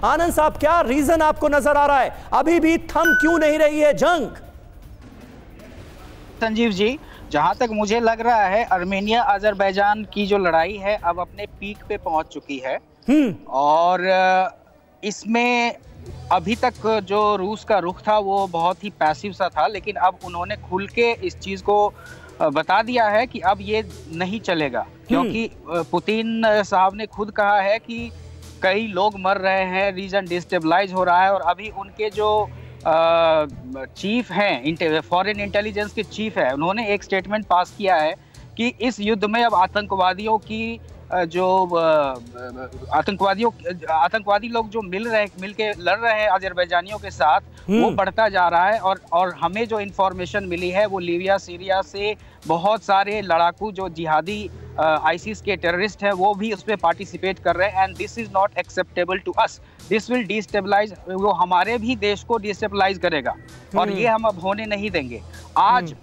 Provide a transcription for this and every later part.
आनंद साहब, क्या रीजन आपको नजर आ रहा है? अभी भी थम क्यों नहीं रही है जंग? संजीव जी, जहां तक मुझे लग रहा है आर्मेनिया अजरबैजान की जो लड़ाई है अब अपने पीक पे पहुंच चुकी है। और इसमें अभी तक जो रूस का रुख था वो बहुत ही पैसिव सा था, लेकिन अब उन्होंने खुल के इस चीज को बता दिया है कि अब ये नहीं चलेगा, क्योंकि पुतिन साहब ने खुद कहा है कि कई लोग मर रहे हैं, रीजन डिस्टेबलाइज हो रहा है। और अभी उनके जो चीफ हैं, फॉरेन इंटेलिजेंस के चीफ है, उन्होंने एक स्टेटमेंट पास किया है कि इस युद्ध में अब आतंकवादियों की जो आतंकवादी लोग जो मिलके लड़ रहे हैं अजरबैजानियों के साथ, वो बढ़ता जा रहा है। और हमें जो इंफॉर्मेशन मिली है वो लीबिया सीरिया से बहुत सारे लड़ाकू जो जिहादी आईसिस के टेररिस्ट हैं वो भी उसमें पार्टिसिपेट कर रहे हैं। And this is not acceptable to us, this will destabilise, वो हमारे भी देश को डिस्टेबलाइज करेगा और ये हम अब होने नहीं देंगे। आज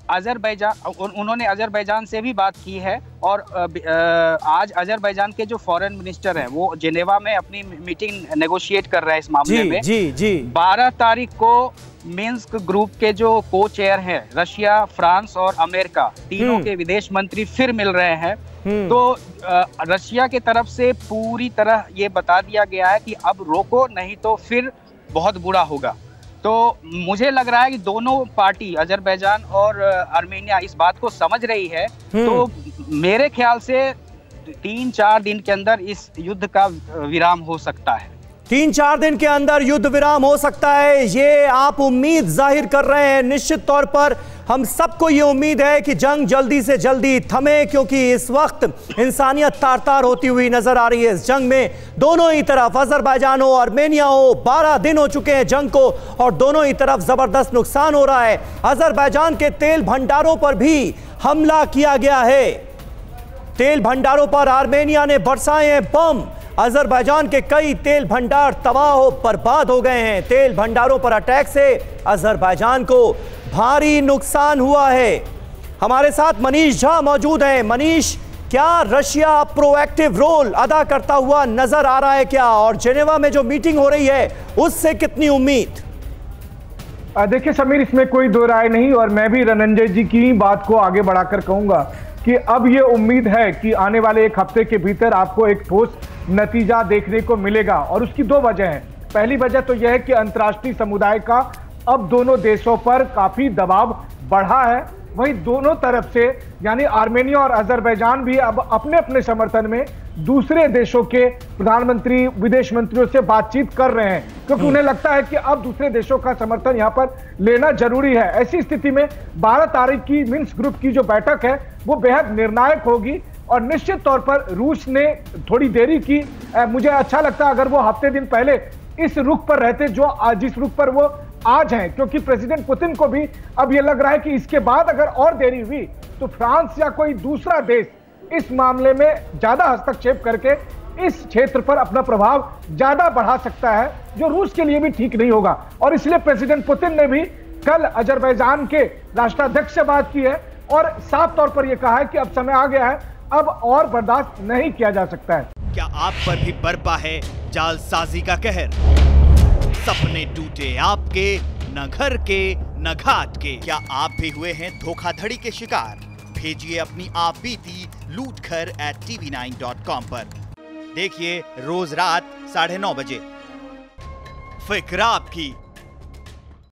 अजरबैजान, उन्होंने अजरबैजान से भी बात की है और आज अजरबैजान के जो फॉरेन मिनिस्टर हैं वो जेनेवा में अपनी मीटिंग नेगोशिएट कर रहे हैं इस मामले में। 12 तारीख को मिन्स्क ग्रुप के जो को चेयर हैं, रशिया, फ्रांस और अमेरिका, तीनों के विदेश मंत्री फिर मिल रहे हैं। तो रशिया के तरफ से पूरी तरह ये बता दिया गया है कि अब रोको, नहीं तो फिर बहुत बुरा होगा। तो मुझे लग रहा है कि दोनों पार्टी, अजरबैजान और आर्मेनिया, इस बात को समझ रही है। तो मेरे ख्याल से 3-4 दिन के अंदर इस युद्ध का विराम हो सकता है। 3-4 दिन के अंदर युद्ध विराम हो सकता है, ये आप उम्मीद जाहिर कर रहे हैं। निश्चित तौर पर हम सबको ये उम्मीद है कि जंग जल्दी से जल्दी थमे, क्योंकि इस वक्त इंसानियत तार-तार होती हुई नजर आ रही है। इस जंग में दोनों ही तरफ, अजरबैजान हो, आर्मेनिया हो, 12 दिन हो चुके हैं जंग को और दोनों ही तरफ जबरदस्त नुकसान हो रहा है। अजरबैजान के तेल भंडारों पर भी हमला किया गया है। तेल भंडारों पर आर्मेनिया ने बरसाए हैं बम। अजरबैजान के कई तेल भंडार तबाह हो बर्बाद हो गए हैं। तेल भंडारों पर अटैक से अजरबैजान को भारी नुकसान हुआ है। हमारे साथ मनीष झा मौजूद हैं। मनीष, क्या रशिया प्रोएक्टिव रोल अदा करता हुआ नजर आ रहा है क्या? और जेनेवा में जो मीटिंग हो रही है उससे कितनी उम्मीद? देखिए समीर, इसमें कोई दो राय नहीं, और मैं भी रनंजय जी की बात को आगे बढ़ाकर कहूंगा कि अब ये उम्मीद है कि आने वाले एक हफ्ते के भीतर आपको एक ठोस नतीजा देखने को मिलेगा। और उसकी 2 वजह हैं। पहली वजह तो यह है कि अंतर्राष्ट्रीय समुदाय का अब दोनों देशों पर काफी दबाव बढ़ा है। वहीं दोनों तरफ से, यानी आर्मेनिया और अजरबैजान भी अब अपने अपने समर्थन में दूसरे देशों के प्रधानमंत्री, विदेश मंत्रियों से बातचीत कर रहे हैं, क्योंकि उन्हें लगता है कि अब दूसरे देशों का समर्थन यहां पर लेना जरूरी है। ऐसी स्थिति में 12 तारीख की मिन्स्क ग्रुप की जो बैठक है वो बेहद निर्णायक होगी। और निश्चित तौर पर रूस ने थोड़ी देरी की। मुझे अच्छा लगता अगर वो हफ्ते दिन पहले इस रुख पर रहते जो जिस रुख पर वो आज हैं, क्योंकि प्रेसिडेंट पुतिन को भी अब ये लग रहा है कि इसके बाद अगर और देरी हुई तो फ्रांस या कोई दूसरा देश इस मामले में ज्यादा हस्तक्षेप करके इस क्षेत्र पर अपना प्रभाव ज्यादा बढ़ा सकता है, जो रूस के लिए भी ठीक नहीं होगा। और इसलिए प्रेसिडेंट पुतिन ने भी कल अजरबैजान के राष्ट्राध्यक्ष से बात की है और साफ तौर पर यह कहा है कि अब समय आ गया है, अब और बर्दाश्त नहीं किया जा सकता है। क्या आप पर भी बरपा है जालसाजी का कहर? सपने टूटे आपके, न घर के न घाट के। क्या आप भी हुए हैं धोखाधड़ी के शिकार? भेजिए अपनी आप बीती lootkhar@tv9.com पर। देखिए रोज रात 9:30 बजे। फिक्र आपकी,